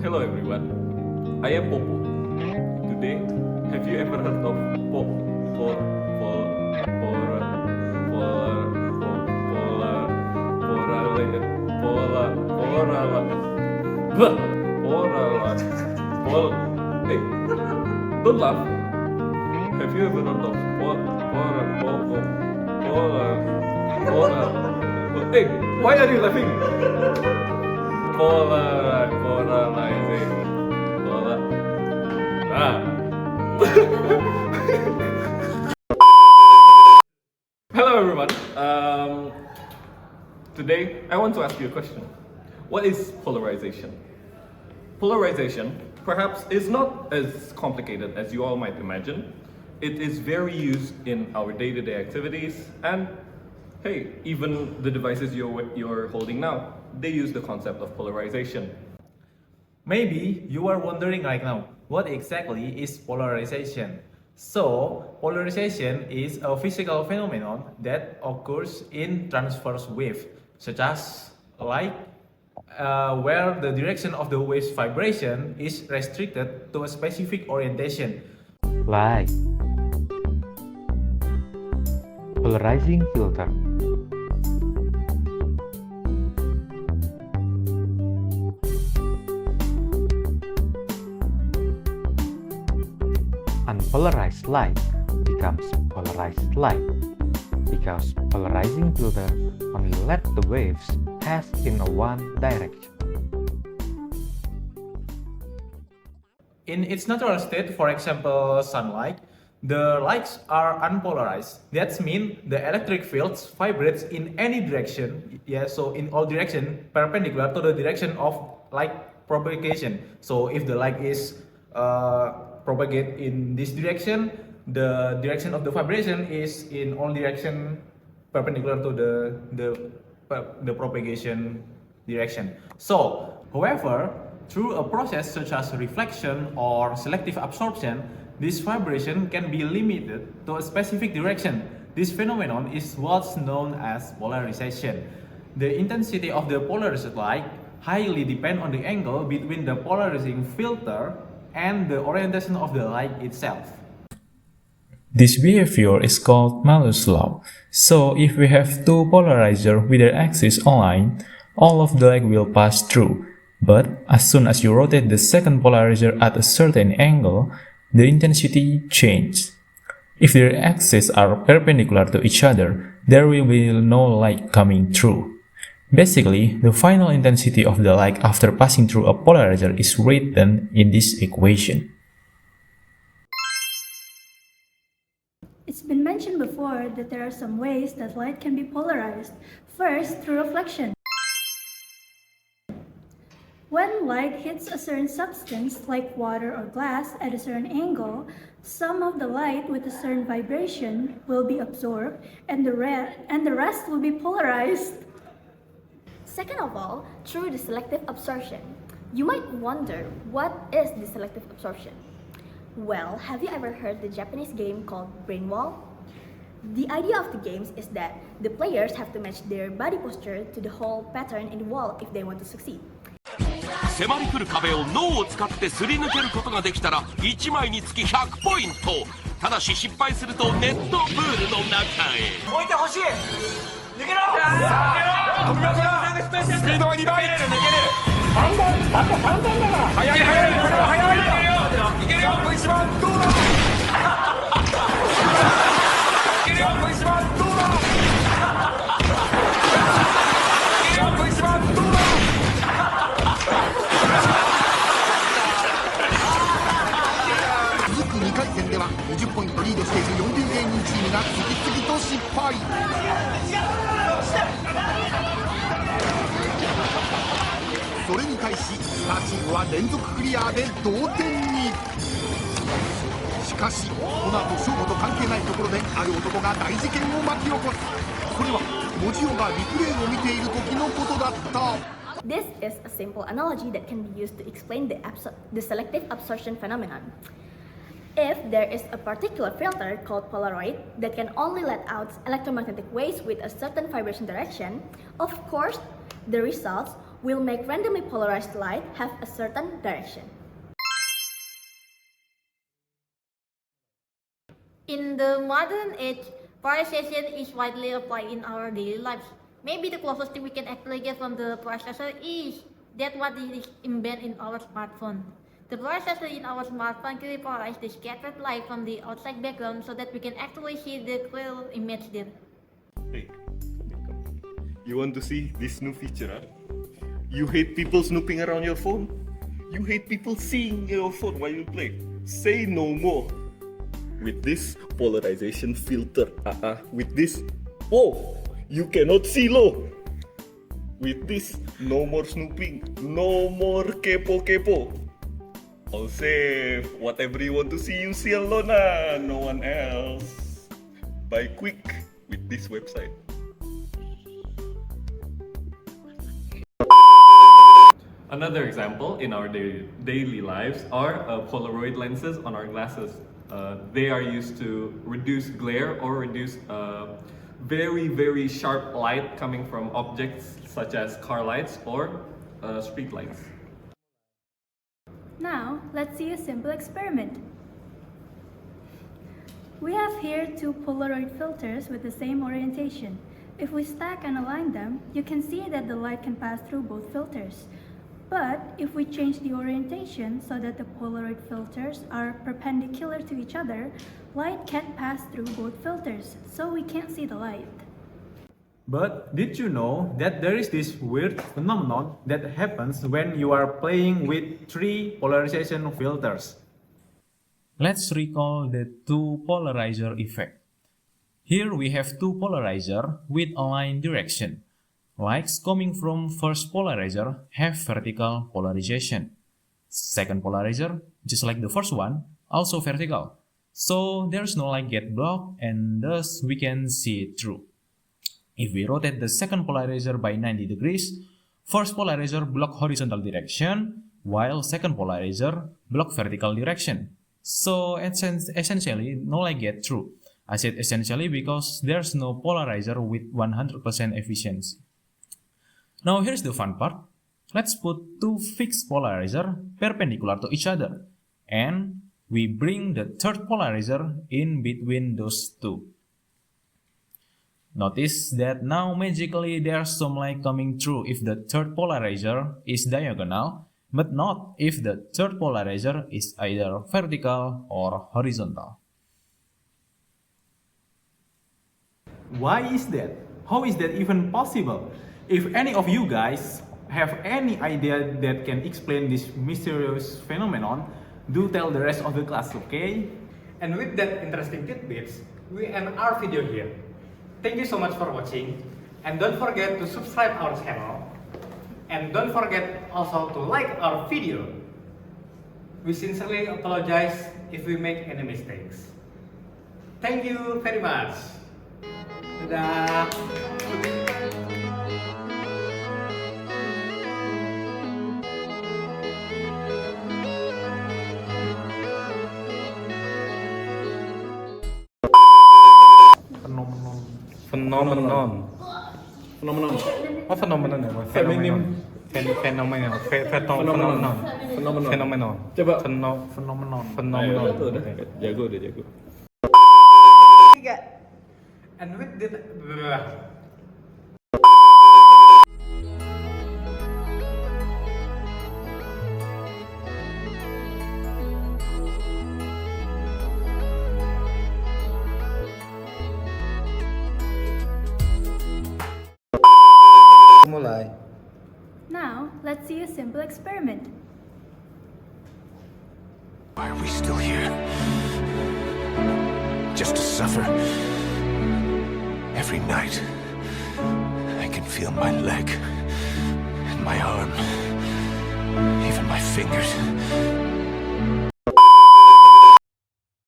Hello everyone, I am Popo. Today, have you ever heard of Hey, don't laugh. Have you ever heard of Hey, why are you laughing? Polarization. Hello everyone. Today I want to ask you a question. What is polarization? Polarization perhaps is not as complicated as you all might imagine. It is very used in our day-to-day activities, and hey, even the devices you're holding now, they use the concept of polarization. Maybe you are wondering right now, what exactly is polarization? So, polarization is a physical phenomenon that occurs in transverse wave, such as light, where the direction of the wave's vibration is restricted to a specific orientation. Light. Polarizing filter. Unpolarized light becomes polarized light because polarizing filter only let the waves pass in one direction. In its natural state, for example sunlight, the lights are unpolarized. That means the electric fields vibrates in any direction, so in all direction perpendicular to the direction of light propagation. So if the light is propagate in this direction, the direction of the vibration is in all direction perpendicular to the propagation direction. So, however, through a process such as reflection or selective absorption, this vibration can be limited to a specific direction. This phenomenon is what's known as polarization. The intensity of the polarized light highly depends on the angle between the polarizing filter and the orientation of the light itself. This behavior is called Malus law. So if we have two polarizers with their axes aligned, all of the light will pass through. But as soon as you rotate the second polarizer at a certain angle, the intensity changes. If their axes are perpendicular to each other, there will be no light coming through. Basically, the final intensity of the light after passing through a polarizer is written in this equation. It's been mentioned before that there are some ways that light can be polarized. First, through reflection. When light hits a certain substance, like water or glass, at a certain angle, some of the light with a certain vibration will be absorbed and the rest will be polarized. Second of all, through the selective absorption. You might wonder, what is the selective absorption? Well, have you ever heard the Japanese game called Brain Wall? The idea of the games is that the players have to match their body posture to the whole pattern in the wall if they want to succeed. 迫り来る壁を脳を使ってすり抜けることができたら1枚につき100ポイント。ただし失敗するとネットプールの中へ。置いてほしい。抜けろ。飛びますよ。スピードは2倍。抜ける。3番。だって3番だから。速い速い。これは速い。いけるよ。1番どうだ。いけるよ。1番どうだ。いけるよ。1番どうだ。2回戦では20ポイントリードしている4流芸人チームが次々と失敗。それに対しスターチームは連続クリアで同点に。しかしこの後勝負と関係ないところである男が大事件を巻き起こす。それは文字オがリプレイを見ている時のことだった。 This is a simple analogy that can be used to explain the selective absorption phenomenon. If there is a particular filter called Polaroid that can only let out electromagnetic waves with a certain vibration direction, of course, the results will make randomly polarized light have a certain direction. In the modern age, polarization is widely applied in our daily lives. Maybe the closest thing we can actually get from the polarizer is that what is embedded in our smartphone. The polarizer in our smartphone can polarize the scattered light from the outside background so that we can actually see the clear image there. Hey, you want to see this new feature, huh? You hate people snooping around your phone? You hate people seeing your phone while you play? Say no more. With this polarization filter, with this, oh, you cannot see low. With this, no more snooping, no more kepo. I'll say, whatever you want to see, you see alone, no one else. Buy quick with this website. Another example in our daily lives are Polaroid lenses on our glasses. They are used to reduce glare or reduce very sharp light coming from objects such as car lights or street lights. Now, let's see a simple experiment. We have here two Polaroid filters with the same orientation. If we stack and align them, you can see that the light can pass through both filters. But if we change the orientation so that the Polaroid filters are perpendicular to each other, light can't pass through both filters, so we can't see the light. But did you know that there is this weird phenomenon that happens when you are playing with three polarization filters? Let's recall the two polarizer effect. Here we have two polarizer with aligned direction. Lights coming from first polarizer have vertical polarization. Second polarizer, just like the first one, also vertical. So there's no light get blocked and thus we can see it through. If we rotate the second polarizer by 90 degrees, first polarizer block horizontal direction, while second polarizer block vertical direction. So essentially, no light get through. I said essentially because there's no polarizer with 100% efficiency. Now here's the fun part. Let's put two fixed polarizer perpendicular to each other. And we bring the third polarizer in between those two. Notice that now magically there's some light coming through if the third polarizer is diagonal, but not if the third polarizer is either vertical or horizontal. Why is that? How is that even possible? If any of you guys have any idea that can explain this mysterious phenomenon, do tell the rest of the class, okay? And with that interesting tidbits, we end our video here. Thank you so much for watching, and don't forget to subscribe our channel, and don't forget also to like our video. We sincerely apologize if we make any mistakes. Thank you very much. Dadah. Phenomenon. What phenomenon? Phenomenon. Coba. Phenomenon. Jago. And with that, Mulai. Now, let's see a simple experiment. Why are we still here? Just to suffer? Every night, I can feel my leg, and my arm, even my fingers.